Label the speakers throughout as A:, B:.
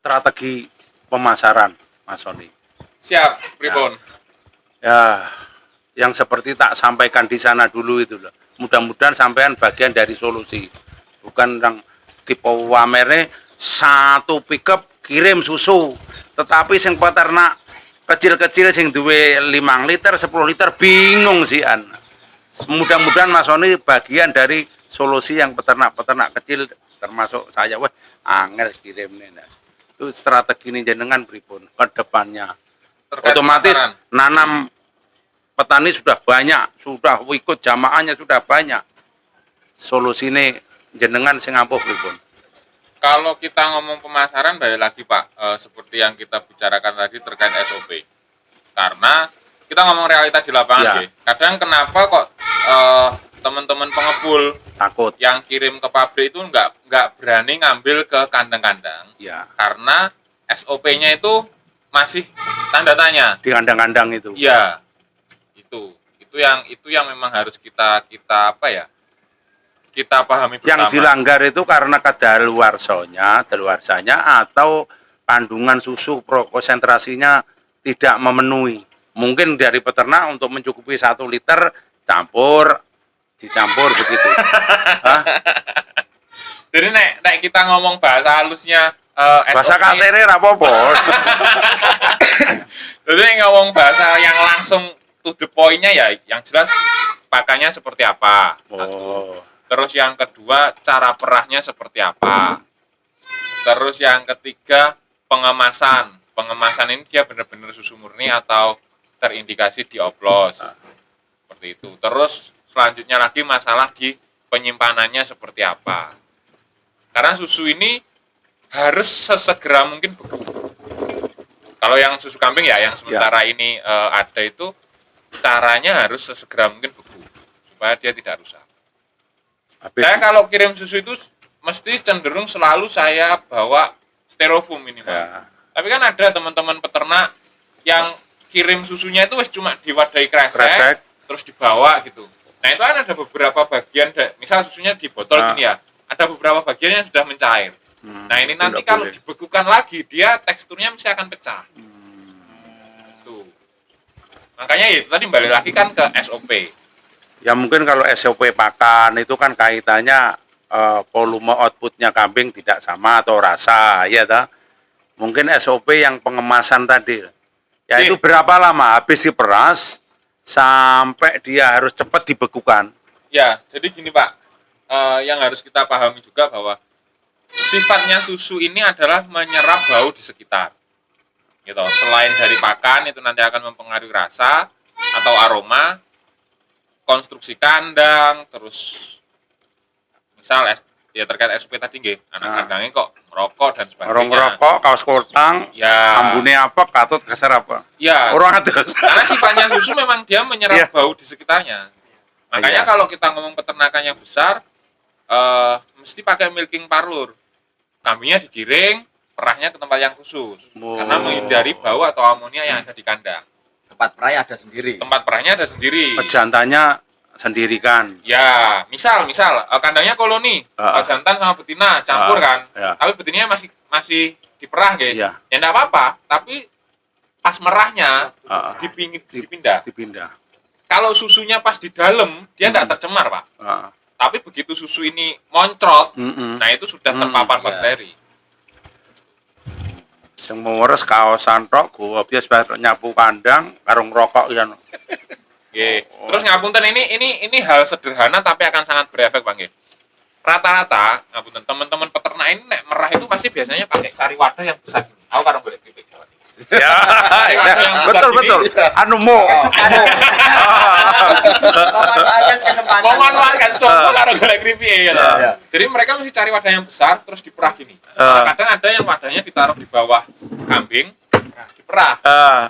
A: Strategi pemasaran, Mas Sony.
B: Siap, pripun.
A: Ya, yang seperti tak sampaikan di sana dulu itu loh. Mudah-mudahan sampean bagian dari solusi. Bukan yang tipe wamere satu pickup kirim susu, tetapi sing peternak kecil-kecil sing duwe 5 liter, 10 liter bingung sih an. Mudah-mudahan Mas Sony bagian dari solusi yang peternak-peternak kecil termasuk saya. Wah, angel kirimnya. Nah. Itu strategi ini jenengan pripun ke depannya.
B: Terkait
A: Otomatis
B: pemasaran.
A: nanam petani sudah banyak, sudah ikut jamaahnya sudah banyak. Solusi ini jenengan sing ampuh pripun.
B: Kalau kita ngomong pemasaran, balik lagi Pak, seperti yang kita bicarakan tadi terkait SOP. Karena kita ngomong realita di lapangan,
A: Ya.
B: kadang kenapa kok teman-teman pengepul
A: Takut.
B: yang kirim ke pabrik itu nggak berani ngambil ke kandang-kandang,
A: Ya,
B: karena SOP-nya itu masih tanda tanya.
A: di kandang-kandang itu.
B: Iya, itu yang memang harus kita apa ya? Kita pahami bersama.
A: Yang dilanggar itu karena kadaluarsanya atau kandungan susu konsentrasinya tidak memenuhi. Mungkin dari peternak untuk mencukupi 1 liter dicampur begitu. Hah?
B: Jadi nek kita ngomong bahasa halusnya
A: Bahasa
B: SOP,
A: kasere ra apa-apa.
B: jadi ngomong bahasa yang langsung to the point-nya ya, yang jelas pakannya seperti apa.
A: Oh.
B: Terus yang kedua, cara perahnya seperti apa. Terus yang ketiga, pengemasan. Pengemasan ini dia benar-benar susu murni atau terindikasi dioplos. Seperti itu. Terus selanjutnya lagi masalah di penyimpanannya seperti apa. Karena susu ini harus sesegera mungkin beku. Kalau yang susu kambing ya, yang sementara ini ada itu, caranya harus sesegera mungkin beku. Supaya dia tidak rusak. Saya kalau kirim susu itu mesti cenderung selalu saya bawa styrofoam ini, Pak.
A: Ya.
B: Tapi kan ada teman-teman peternak yang kirim susunya itu cuma diwadahi kresek, terus dibawa gitu. Nah itu kan ada beberapa bagian, misal susunya di botol gini ya, ada beberapa bagian yang sudah mencair. Nah ini nanti kalau dibekukan lagi, dia teksturnya mesti akan pecah. Tuh. Makanya itu tadi balik lagi kan ke SOP.
A: Ya mungkin kalau SOP pakan itu kan kaitannya volume outputnya kambing tidak sama atau rasa, ya ta? Mungkin SOP yang pengemasan tadi, ya itu berapa lama habis diperas sampai dia harus cepat dibekukan?
B: Ya, jadi gini Pak, yang harus kita pahami juga bahwa sifatnya susu ini adalah menyerap bau di sekitar. Gitu. Selain dari pakan itu nanti akan mempengaruhi rasa atau aroma. Konstruksi kandang, terus misal ya terkait SOP tadi nggih, anak kandangnya kok merokok dan sebagainya.
A: Orang merokok, kaos kutang,
B: ya,
A: ambune apa, katut geser apa?
B: Ya.
A: Orang ada.
B: Karena sifatnya susu memang dia menyerap bau di sekitarnya. Makanya kalau kita ngomong peternakan yang besar, mesti pakai milking parlour. Kambingnya digiring, perahnya ke tempat yang khusus, karena menghindari bau atau amonia yang ada di kandang.
C: Tempat perahnya ada sendiri.
B: Tempat perahnya ada sendiri.
A: Pejantannya sendiri kan.
B: Ya, misal kandangnya koloni, jantan sama betina campur kan.
A: Ya.
B: Tapi betinanya masih diperah gitu.
A: Ya.
B: Ya enggak apa-apa, tapi pas merahnya dipindah. Kalau susunya pas di dalam, dia enggak tercemar, Pak. Tapi begitu susu ini moncrot, nah itu sudah terpapar bakteri.
A: Yang meweres kaosan tok, gua biasa nyapu kandang, karung rokok ya.
B: Nggih. Terus ngapunten ini hal sederhana tapi akan sangat berefek, Bang nggih. Rata-rata ngapunten teman-teman peternak ini nek merah itu pasti biasanya pakai sari wadah yang besar gini. Aku karung golek kripik Jawa.
A: Ya, betul. Anu mo.
C: Memanfaatkan kesempatan.
B: Memanfaatkan contoh karo golek kripik ya. Jadi mereka mesti cari wadah yang besar terus diperah gini. Kadang ada yang wadahnya ditaruh di bawah kambing, diperah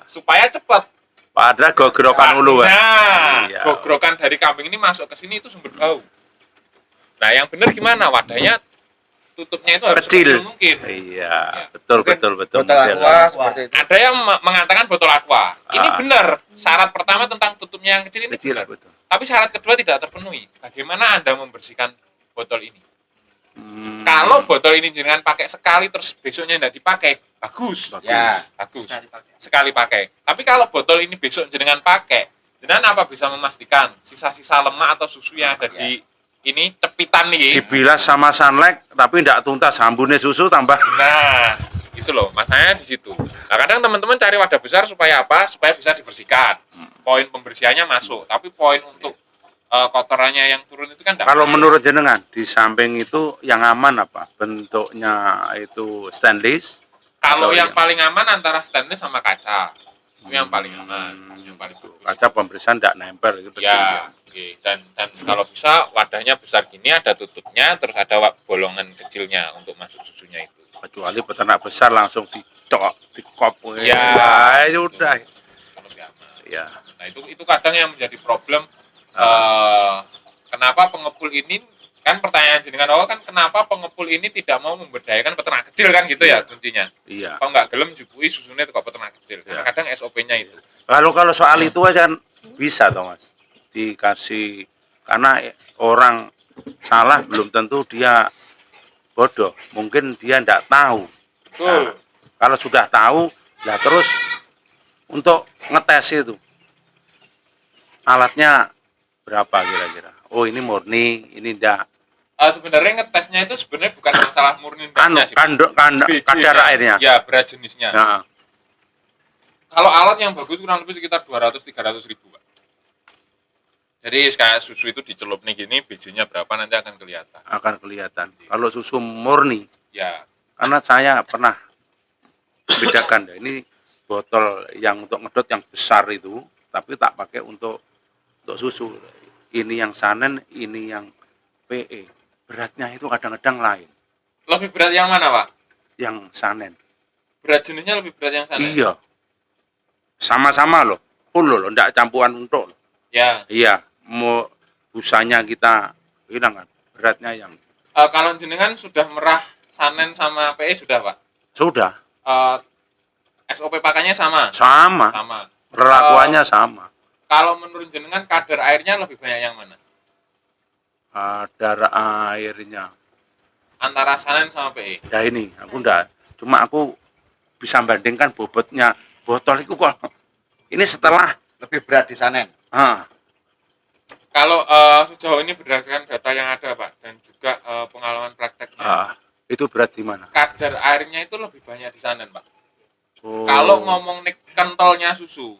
B: supaya cepat.
A: Padahal gogrokan ulu.
B: Nah, gogrokan dari kambing ini masuk ke sini itu sumber bau. Nah, yang benar gimana? Wadahnya tutupnya itu harus kecil mungkin.
A: Iya, betul.
C: Botol aqua seperti itu.
B: Ada yang mengatakan botol aqua. Ini benar. Syarat pertama tentang tutupnya yang kecil ini benar. tapi syarat kedua tidak terpenuhi. Bagaimana Anda membersihkan botol ini? Kalau botol ini jenengan pakai sekali terus besoknya tidak dipakai, bagus.
C: Ya,
B: Bagus.
C: sekali pakai.
B: Sekali pakai. Tapi kalau botol ini besok jenengan pakai, jenengan apa bisa memastikan sisa-sisa lemak atau susu yang ada di ini cepitan nih?
A: Dibilas sama sunlight tapi tidak tuntas, hambune susu tambah.
B: Nah, itu loh, masalahnya di situ. Nah, kadang teman-teman cari wadah besar supaya apa? Supaya bisa dibersihkan. Poin pembersihannya masuk, tapi poin untuk kotorannya yang turun itu kan enggak.
A: Kalau menurut jenengan di samping itu yang aman apa? Bentuknya itu stainless?
B: Kalau
A: atau
B: yang paling aman antara stainless sama kaca. Itu yang paling aman, yang paling bagus.
A: kaca pembersihan tidak nempel gitu.
B: Ya, oke. Dan kalau bisa wadahnya besar gini ada tutupnya, terus ada bolongan kecilnya untuk masuk susunya itu.
A: Kecuali peternak besar langsung dicok, dikop.
B: Ya,
A: Ya udah.
B: Kalau nggak aman.
A: Ya.
B: Nah, itu kadang yang menjadi problem. Kenapa pengepul ini, kan pertanyaan jenengan awal kan, kenapa pengepul ini tidak mau memberdayakan peternak kecil kan gitu ya kuncinya.
A: Iya.
B: Kok nggak gelem jupui susunya itu kok peternak kecil. Karena kadang SOP-nya itu.
A: Kalau soal itu aja kan bisa toh Mas. Dikasih karena orang salah belum tentu dia bodoh. Mungkin dia tidak tahu.
B: Betul.
A: Kalau sudah tahu, lah terus untuk ngetes itu alatnya berapa kira-kira? Oh ini murni, ini enggak.
B: Sebenarnya ngetesnya itu sebenarnya bukan masalah murni enggaknya sih.
A: Kadar airnya.
B: Ya, berat jenisnya.
A: Nah,
B: Kalau alat yang bagus kurang lebih sekitar 200-300 ribu, Pak. Jadi kayak susu itu dicelup nih gini, bijinya berapa nanti akan kelihatan.
A: akan kelihatan. Kalau susu murni,
B: Ya,
A: karena saya pernah bedakan deh. Ini botol yang untuk ngedot yang besar itu, tapi tak pakai untuk susu. Ini yang sanen, ini yang PE. Beratnya itu kadang-kadang lain.
B: lebih berat yang mana, Pak?
A: Yang sanen.
B: Berat jenisnya lebih berat yang sana.
A: Iya. Sama-sama loh. Full loh, enggak campuran untuk.
B: Ya.
A: Iya, mau busanya kita hilang kan. Beratnya yang
B: Kalau jenengan sudah merah sanen sama PE sudah, Pak?
A: sudah
B: SOP pakainya sama?
A: sama.
B: Sama.
A: Perlakuannya sama.
B: Kalau menurut jenengan kadar airnya lebih banyak yang mana?
A: Darah airnya.
B: Antara sanen sama PE?
A: Ya ini, aku enggak. Cuma aku bisa bandingkan bobotnya botol itu kok. Ini setelah
C: Lebih berat di sanen.
B: Kalau sejauh ini berdasarkan data yang ada, Pak, dan juga pengalaman prakteknya,
A: itu berat di mana?
B: kadar airnya itu lebih banyak di sanen, Pak.
A: Oh,
B: Kalau ngomong nih kentalnya susu,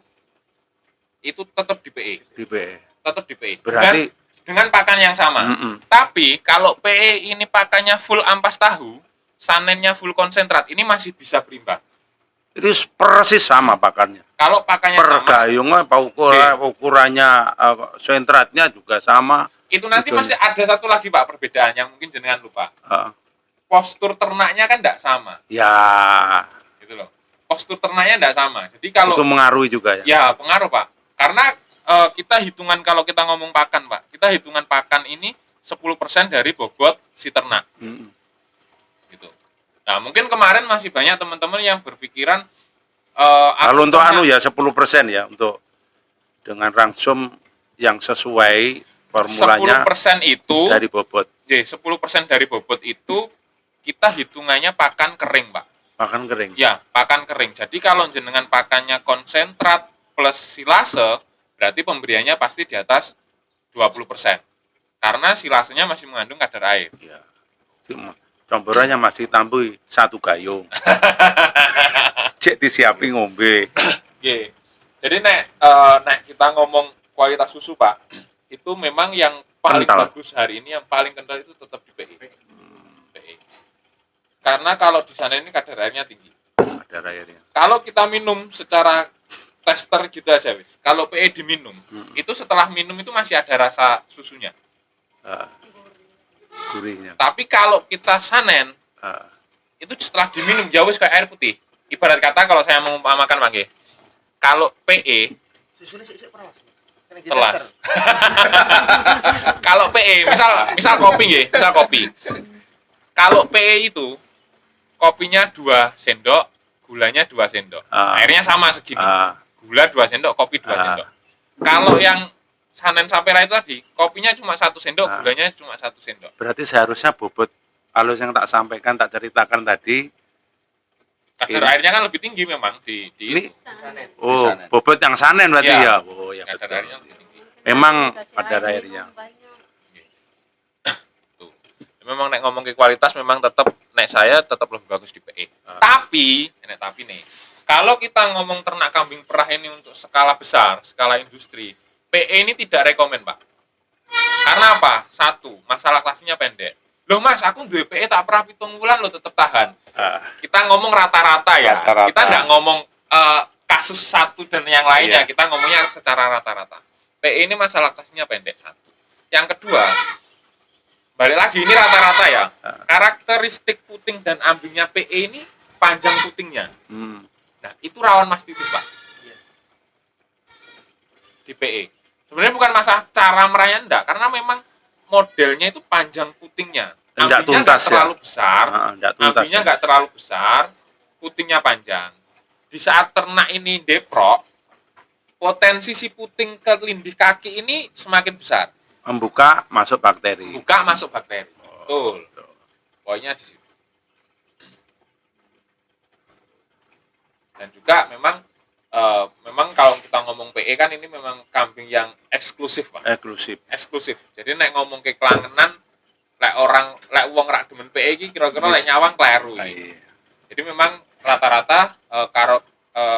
B: itu tetap di PE.
A: di PE.
B: Tetap di PE.
A: Berarti
B: Dengan pakan yang sama. Tapi kalau PE ini pakannya full ampas tahu, sanennya full konsentrat, ini masih bisa berimbang.
A: itu persis sama pakannya.
B: Kalau pakannya
A: Per
B: sama,
A: gayungnya, ukurannya, sentratnya juga sama.
B: itu nanti
A: Betul.
B: masih ada satu lagi, Pak, perbedaan yang mungkin jenengan lupa. Postur ternaknya kan tidak sama,
A: Ya,
B: gitu loh. Postur ternaknya tidak sama. Jadi kalau
A: itu mengaruhi juga ya.
B: ya pengaruh, Pak. Karena kita hitungan kalau kita ngomong pakan, Pak. Kita hitungan pakan ini 10% dari bobot si ternak. Gitu. Nah, mungkin kemarin masih banyak teman-teman yang berpikiran
A: Kalau untuk
B: aturannya-
A: ya 10% ya untuk dengan rangsum yang sesuai formulanya
B: 10% itu
A: dari bobot.
B: 10% dari bobot itu kita hitungannya pakan kering, Pak.
A: Makan kering.
B: Ya, pakan kering. Jadi kalau jenengan pakannya konsentrat plus silase, berarti pemberiannya pasti di atas 20%. Karena silasenya masih mengandung kadar air.
A: Ya. Campurannya masih tambah 1 gayung. Cek disiapin ngombe.
B: Oke. Jadi nek kita ngomong kualitas susu, Pak, itu memang yang paling
A: Kental.
B: bagus hari ini, yang paling kental itu tetap di PE. PE. Karena kalau di sana ini kadar airnya tinggi.
A: Kadar airnya.
B: Kalau kita minum secara tester gitu aja, wis. Kalau PE diminum, itu setelah minum itu masih ada rasa susunya.
A: Gurihnya.
B: Tapi kalau kita sanen, itu setelah diminum jauh kayak air putih. Ibarat kata kalau saya mengumpamakan, Pak, nggih. Kalau PE
C: Susunya sik peras.
B: telas. Kalau PE, misal kopi nggih, misal kopi. Kalau PE itu kopinya 2 sendok, gulanya 2 sendok. Airnya sama segini. Gula 2 sendok, kopi 2 sendok. Kalau yang sanen sapera itu tadi, kopinya cuma 1 sendok,
A: Nah.
B: gulanya cuma 1 sendok.
A: Berarti seharusnya bobot kalau yang tak sampaikan, tak ceritakan tadi,
B: Kadar
A: Ini-
B: airnya kan lebih tinggi memang di
A: ini
C: Disanen.
A: oh
C: Disanen.
A: bobot yang sanen berarti
B: Iya.
A: ya. Oh ya
B: kadar
A: betul.
B: airnya lebih tinggi.
A: Memang kadar airnya.
B: Tuh. Memang nek ngomong ke kualitas memang tetap nek saya tetap lebih bagus di PE.
A: Ah.
B: Tapi nih, kalau kita ngomong ternak kambing perah ini untuk skala besar, skala industri, PE ini tidak rekomen, Pak. Karena apa? Satu, masalah kelasnya pendek. Loh Mas, aku duwe PE tak pernah 7 bulan lo tetap tahan.
A: Ah,
B: Kita ngomong rata-rata ya.
A: Rata-rata.
B: Kita nggak ngomong kasus satu dan yang lainnya.
A: Iya.
B: Kita ngomongnya secara rata-rata. PE ini masalah kelasnya pendek, satu. Yang kedua, balik lagi ini rata-rata ya. Karakteristik puting dan ambingnya PE ini panjang putingnya.
A: hmm.
B: Nah, itu rawan mastitis, Pak. Di PE. Sebenarnya bukan masalah cara merayanya enggak, karena memang modelnya itu panjang putingnya.
A: Enggak
B: Ambingnya
A: tuntas
B: enggak terlalu besar,
A: Enggak tuntas.
B: ambingnya
A: Ya.
B: enggak terlalu besar, putingnya panjang. Di saat ternak ini deprok, potensi si puting ke lindih kaki ini semakin besar.
A: Membuka masuk bakteri.
B: Buka masuk bakteri. Betul. Poinnya di situ. Dan juga memang kalau kita ngomong PE kan ini memang kambing yang eksklusif, Pak.
A: Eksklusif.
B: Eksklusif. Jadi nek ngomong ke kelangenan, lek wong rak demen PE iki kira-kira lek nyawang kleru
A: Ah,
B: iki.
A: iya.
B: Jadi memang rata-rata kalau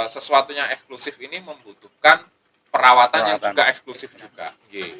B: sesuatunya eksklusif ini membutuhkan perawatan yang
A: Perawatan.
B: juga eksklusif juga. Nggih.